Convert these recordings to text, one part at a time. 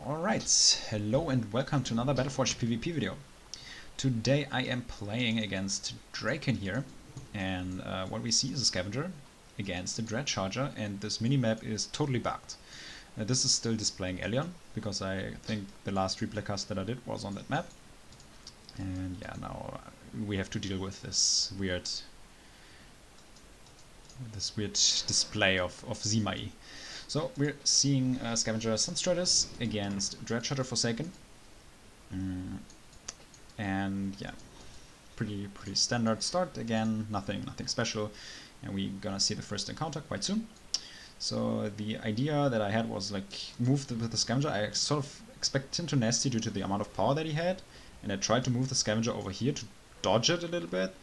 Alright, hello and welcome to another Battleforge PvP video. Today I am playing against Draken here, and what we see is a scavenger against a dread charger, and this minimap is totally bugged. This is still displaying Elion, because I think the last replay cast that I did was on that map. And yeah, now we have to deal with this weird display of Zimai. So we're seeing Scavenger Sunstriders against Dread Charger Forsaken, and yeah, pretty standard start again. Nothing special, and we're gonna see the first encounter quite soon. So the idea that I had was like move with the Scavenger. I sort of expect him to nasty due to the amount of power that he had, and I tried to move the Scavenger over here to dodge it a little bit.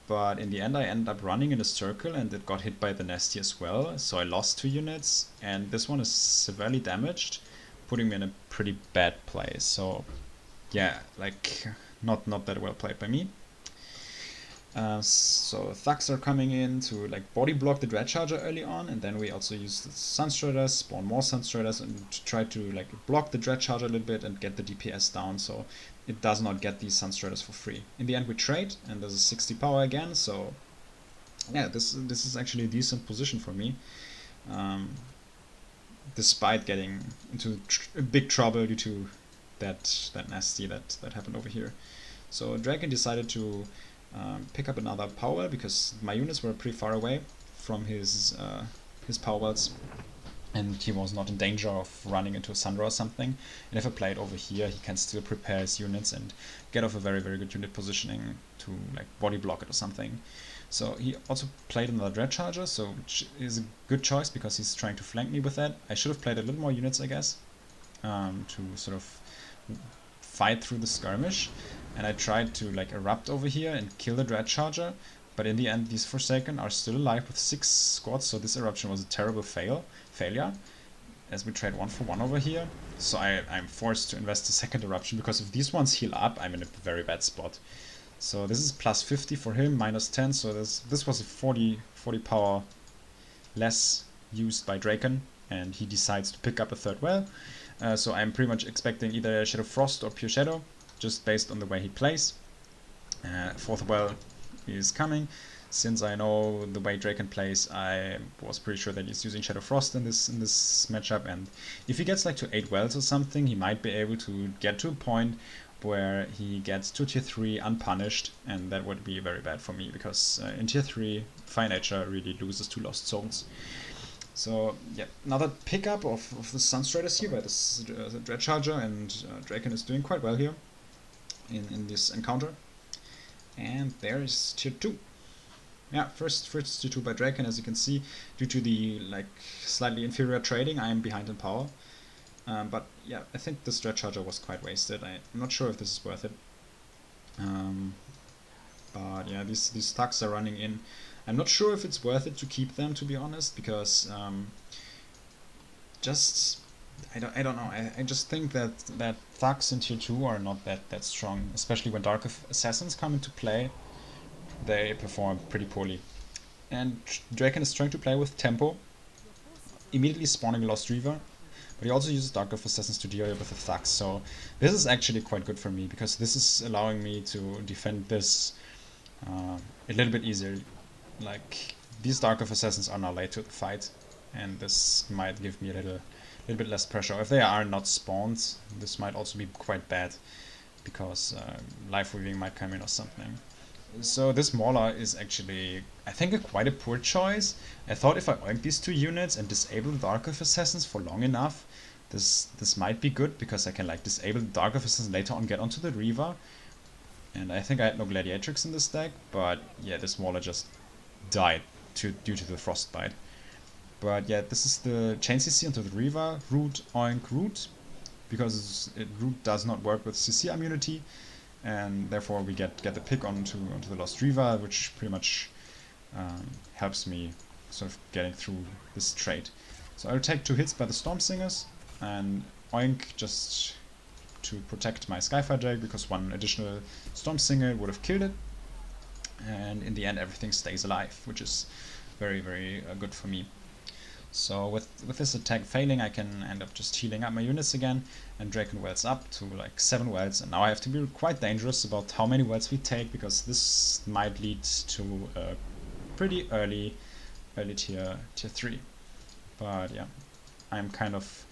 But in the end I ended up running in a circle and it got hit by the Nasty as well, so I lost 2 units, and this one is severely damaged, putting me in a pretty bad place. So yeah, like not that well played by me. So thugs are coming in to like body block the Dread Charger early on, and then we also use the Sunstriders, spawn more Sunstriders, and try to like block the Dread Charger a little bit and get the DPS down so it does not get these Sunstriders for free. In the end we trade, and there's a 60 power again, so yeah, this is actually a decent position for me, despite getting into big trouble due to that nasty that happened over here. So Draken decided to pick up another power well because my units were pretty far away from his power wells, and he was not in danger of running into a Sundra or something. And if I play it over here, he can still prepare his units and get off a very good unit positioning to like body block it or something. So he also played another Dread Charger, so which is a good choice because he's trying to flank me with that. I should have played a little more units, I guess, to sort of fight through the skirmish. And I tried to like erupt over here and kill the Dread Charger, but in the end these Forsaken are still alive with 6 squads, so this eruption was a terrible failure, as we trade 1 for 1 over here. So I'm forced to invest a second eruption, because if these ones heal up, I'm in a very bad spot. So this is plus 50 for him, minus 10, so this was a 40 power less used by Draken, and he decides to pick up a third well. So I'm pretty much expecting either Shadow Frost or Pure Shadow, just based on the way he plays. Fourth well is coming. Since I know the way Draken plays, I was pretty sure that he's using Shadow Frost in this matchup, and if he gets like to 8 wells or something, he might be able to get to a point where he gets to tier 3 unpunished, and that would be very bad for me, because in tier 3 Fire Nature really loses to Lost Souls. So yeah, another pickup of the Sunstriders here by this Dread Charger, and Draken is doing quite well here in this encounter. And there is tier 2. Yeah, first tier 2 by Draken. As you can see, due to the like slightly inferior trading, I am behind in power. But yeah, I think this Dread Charger was quite wasted. I'm not sure if this is worth it. But yeah, these thugs are running in. I'm not sure if it's worth it to keep them, to be honest, because I don't know. I just think that thugs in tier 2 are not that strong, especially when Dark Assassins come into play. They perform pretty poorly. And Draken is trying to play with tempo, immediately spawning Lost Reaver, but he also uses Dark Assassins to deal with the thugs. So this is actually quite good for me, because this is allowing me to defend this a little bit easier. Like, these Dark Assassins are now late to the fight, and this might give me a little bit less pressure. If they are not spawned, this might also be quite bad, because Life Weaving might come in or something. So this Mauler is actually, I think, quite a poor choice. I thought if I oink these 2 units and disable the Dark Assassins for long enough, this might be good, because I can like disable the Dark Assassins later on, get onto the Reaver. And I think I had no Gladiatrix in this deck, but yeah, this Mauler just died due to the Frostbite. But yeah, this is the chain CC onto the Reaver, root, oink, root, because root does not work with CC immunity, and therefore we get the pick onto the Lost Reaver, which pretty much helps me sort of getting through this trade. So I'll take 2 hits by the Storm Singers, and oink just to protect my Skyfire Drake, because 1 additional Storm Singer would have killed it, and in the end everything stays alive, which is very good for me. So with this attack failing, I can end up just healing up my units again, and Draken wells up to like 7 wells, and now I have to be quite dangerous about how many wells we take, because this might lead to a pretty early tier 3. But yeah, I'm kind of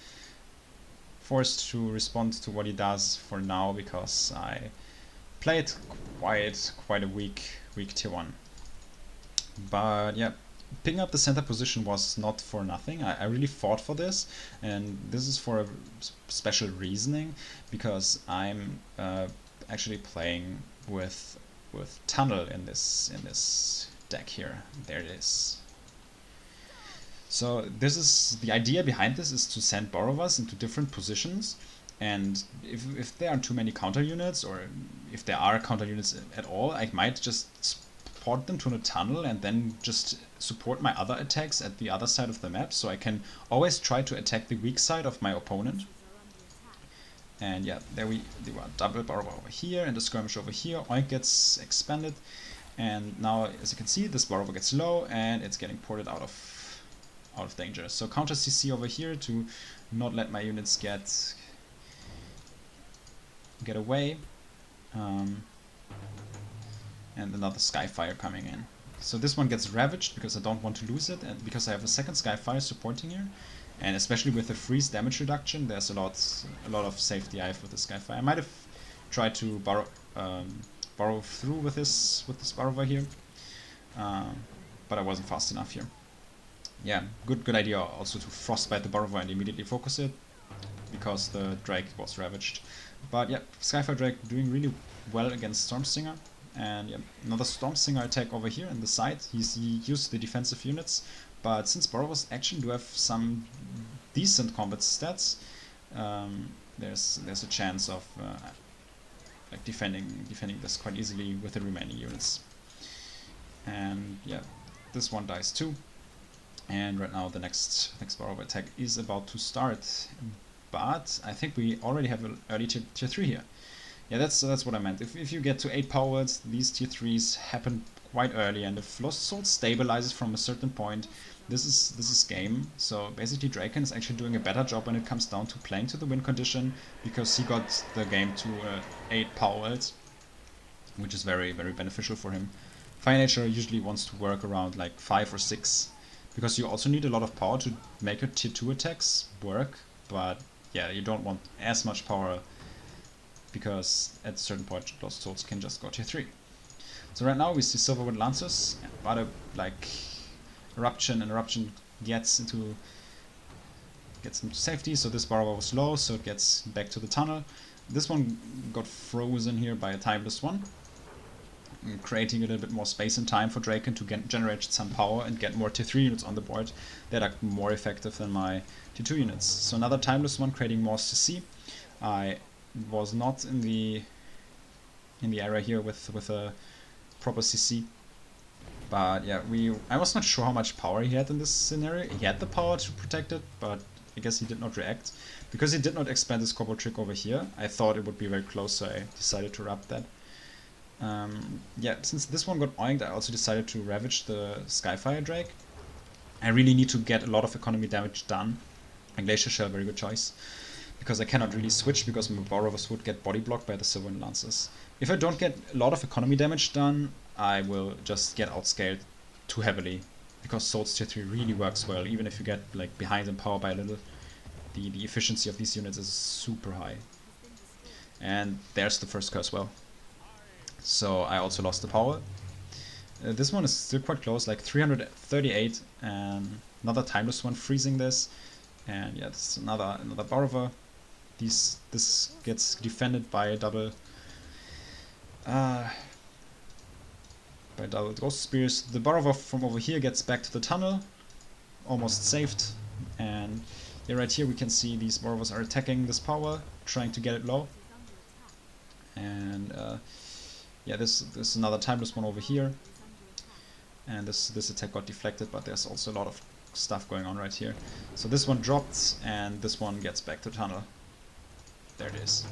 forced to respond to what he does for now, because I played quite a weak tier 1. But yeah, picking up the center position was not for nothing. I really fought for this, and this is for a special reasoning, because I'm actually playing with tunnel in this deck here. There it is. So this is the idea behind this, is to send borrowers into different positions, and if there aren't too many counter units, or if there are counter units at all, I might just port them to a tunnel and then just support my other attacks at the other side of the map, so I can always try to attack the weak side of my opponent. And yeah, there we were double borrower over here and a skirmish over here. Oink gets expanded, and now as you can see, this borrower gets low and it's getting ported out of danger. So counter CC over here to not let my units get away. And another Skyfire coming in. So this one gets ravaged because I don't want to lose it, and because I have a second Skyfire supporting here, and especially with the freeze damage reduction, there's a lot of safety I have with the Skyfire. I might have tried to borrow through with this borrower here, but I wasn't fast enough here. Yeah, good idea also to frostbite the borrower and immediately focus it, because the Drake was ravaged. But yeah, Skyfire Drake doing really well against Stormstinger. And yeah, another Stormstinger attack over here in the side. He used the defensive units, but since borrowers actually do have some decent combat stats, there's a chance of like defending this quite easily with the remaining units. And yeah, this one dies too. And right now the next borrower attack is about to start, but I think we already have an early tier 3 here. Yeah, that's what I meant. If you get to 8 power words, these tier 3s happen quite early, and if Lost Soul stabilizes from a certain point, this is game. So basically Draken is actually doing a better job when it comes down to playing to the win condition, because he got the game to 8 power words, which is very beneficial for him. Fire Nature usually wants to work around like 5 or 6, because you also need a lot of power to make your tier 2 attacks work, but yeah, you don't want as much power, because at a certain point Lost Souls can just go tier 3. So right now we see Silverwood Lancers, but like Eruption, and Eruption gets into safety, so this borrower was low, so it gets back to the tunnel. This one got frozen here by a Timeless one, creating a little bit more space and time for Draken to generate some power and get more tier 3 units on the board that are more effective than my tier 2 units. So another Timeless one creating more CC. I was not in the area here with a proper CC, but yeah, I was not sure how much power he had in this scenario. He had the power to protect it, but I guess he did not react because he did not expand his combo trick over here. I thought it would be very close, so I decided to wrap that. Yeah, since this one got oinked, I also decided to ravage the Skyfire Drake. I really need to get a lot of economy damage done. And Glacier Shell, very good choice, because I cannot really switch, because my borrowers would get body blocked by the Silverwood Lancers. If I don't get a lot of economy damage done, I will just get outscaled too heavily, because Swords tier 3 really works well. Even if you get like behind in power by a little, the efficiency of these units is super high. And there's the first curse well. So I also lost the power. This one is still quite close, like 338, and another Timeless one freezing this. And yeah, this is another borrower. This gets defended by a double Ghost Spears. The borrower from over here gets back to the tunnel, almost saved. And yeah, right here we can see these borrowers are attacking this power, trying to get it low. And yeah, this is another Timeless one over here. And this attack got deflected, but there's also a lot of stuff going on right here. So this one dropped, and this one gets back to tunnel. There it is.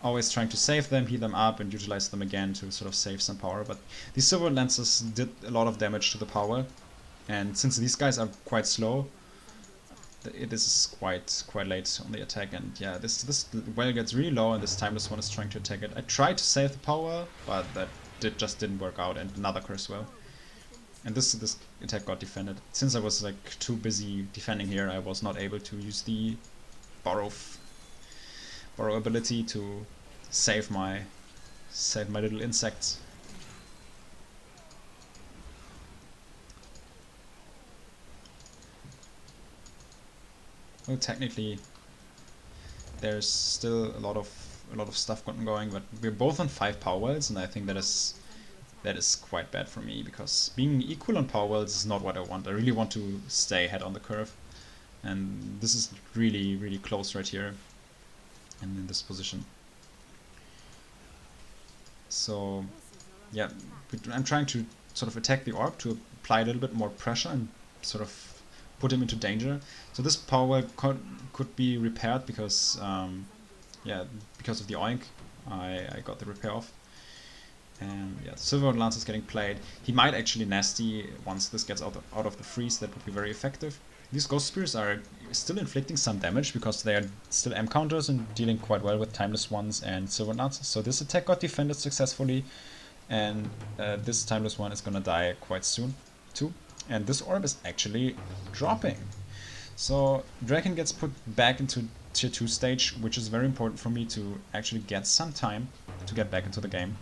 Always trying to save them, heal them up, and utilize them again to sort of save some power. But these Silverwood Lancers did a lot of damage to the power, and since these guys are quite slow, this is quite late on the attack, and yeah, this well gets really low, and this timeless one is trying to attack it. I tried to save the power, but that just didn't work out, and another curse well. And this attack got defended. Since I was like too busy defending here, I was not able to use the borrow ability to save my little insects. Well, technically, there's still a lot of stuff going, but we're both on 5 power wells, and I think that is quite bad for me, because being equal on power wells is not what I want. I really want to stay ahead on the curve, and this is really close right here and in this position. So yeah, I'm trying to sort of attack the orb to apply a little bit more pressure and sort of put him into danger. So this power well could be repaired, because yeah, because of the oink I got the repair off. And yeah, Silver Lance is getting played. He might actually nasty once this gets out of the freeze. That would be very effective. These Ghost Spears are still inflicting some damage, because they are still M counters and dealing quite well with Timeless ones and Silver Lances. So this attack got defended successfully, and this Timeless one is gonna die quite soon too. And this orb is actually dropping. So Draken gets put back into tier 2 stage, which is very important for me to actually get some time to get back into the game.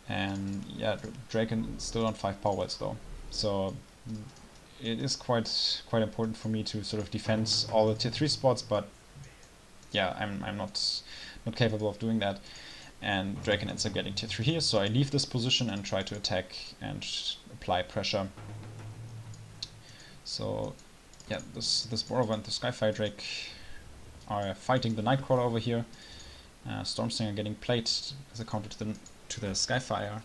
And yeah, Draken is still on 5 power wells though, so it is quite important for me to sort of defend all the tier 3 spots, but yeah, I'm not capable of doing that, and Draken ends up getting tier 3 here, so I leave this position and try to attack and apply pressure. So yeah, this Borrower and the Skyfire Drake are fighting the Nightcrawler over here. Stormstinger getting played as a counter to the Skyfire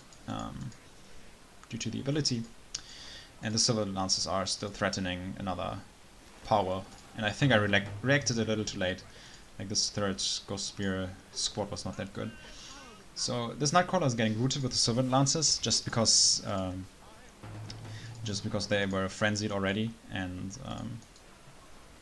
due to the ability, and the Silver Lances are still threatening another power. And I think I reacted a little too late. Like, this third Ghost Spear squad was not that good. So this Nightcrawler is getting rooted with the Silver Lances just because they were frenzied already, and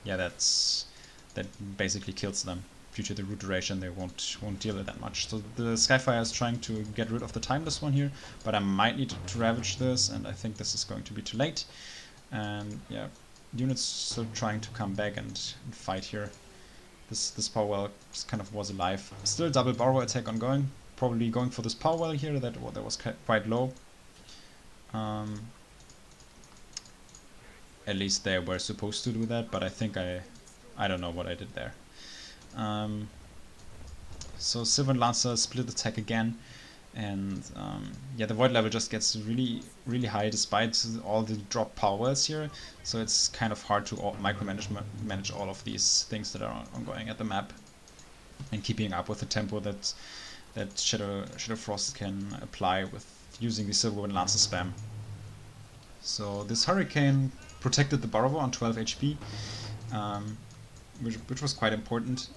yeah, that basically kills them. Due to the root duration, they won't deal it that much. So the Skyfire is trying to get rid of the Timeless one here, but I might need to Ravage this, and I think this is going to be too late. And yeah, units still trying to come back and fight here. This power well just kind of was alive. Still double Borrower attack ongoing. Probably going for this power well here. That was quite low. At least they were supposed to do that, but I think I don't know what I did there. So Silver Lancer split attack again, and yeah, the void level just gets really high despite all the drop powers here, so it's kind of hard to manage all of these things that are ongoing at the map, and keeping up with the tempo that Shadow Frost can apply with using the Silver Lancer spam. So this Hurricane protected the Borrower on 12 HP, which was quite important,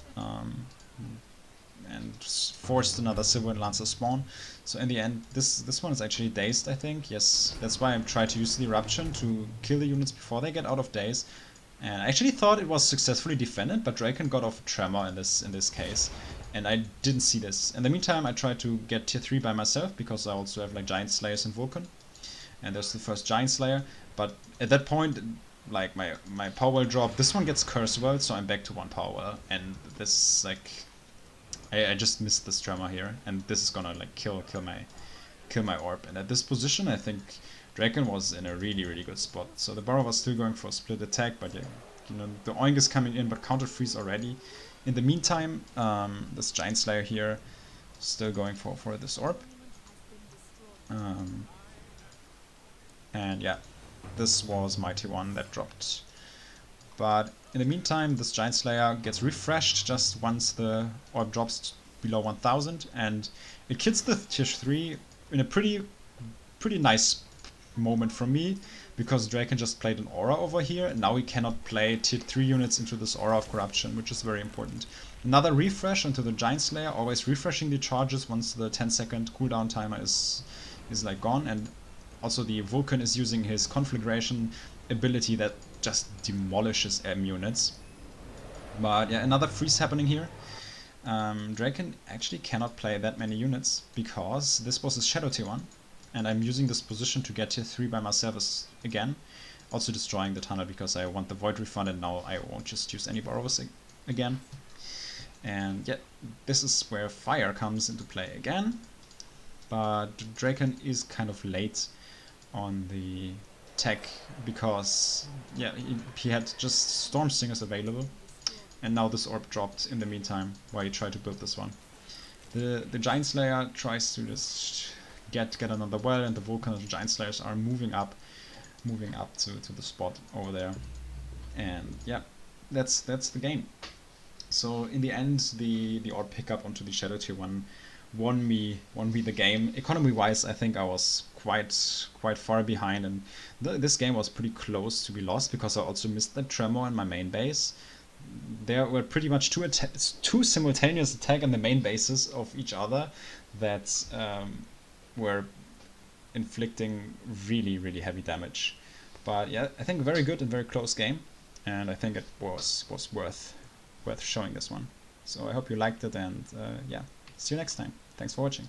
and forced another Silver Lancer spawn. So in the end, this one is actually dazed, I think. Yes, that's why I tried to use the Eruption to kill the units before they get out of daze. And I actually thought it was successfully defended, but Draken got off Tremor in this case, and I didn't see this. In the meantime, I tried to get tier 3 by myself, because I also have like Giant Slayers and Vulcan, and there's the first Giant Slayer. But at that point, like, my power well dropped. This one gets Curse Well, so I'm back to 1 power well, and this, like, I just missed this Tremor here, and this is gonna like kill my orb. And at this position, I think Draken was in a really good spot. So the Borrower was still going for a split attack, but yeah, you know, the Oink is coming in, but counter freeze already. In the meantime, this Giant Slayer here still going for this orb, and yeah, this was Mighty 1 that dropped. But in the meantime, this Giant Slayer gets refreshed just once the orb drops below 1000, and it kills the tier 3 in a pretty nice moment for me, because Draken just played an Aura over here, and now he cannot play tier 3 units into this Aura of Corruption, which is very important. Another refresh onto the Giant Slayer, always refreshing the charges once the 10-second cooldown timer is like gone, and also the Vulcan is using his Conflagration ability that just demolishes M units. But yeah, another freeze happening here. Draken actually cannot play that many units because this was his Shadow tier 1, and I'm using this position to get tier 3 by myself again. Also destroying the tunnel because I want the Void Refund, and now I won't just use any borrowers again. And yeah, this is where fire comes into play again. But Draken is kind of late on the tech because yeah, he had just Storm Stingers available, and now this orb dropped in the meantime while he tried to build this one. The Giant Slayer tries to just get another well, and the Vulcan and the Giant Slayers are moving up to the spot over there. And yeah, that's the game. So in the end, the orb pickup onto the Shadow tier 1 won me the game. Economy wise, I think I was quite far behind, and this game was pretty close to be lost because I also missed the Tremor in my main base. There were pretty much two simultaneous attack on the main bases of each other that were inflicting really heavy damage. But yeah, I think a very good and very close game, and I think it was worth showing this one. So I hope you liked it, and yeah, see you next time. Thanks for watching.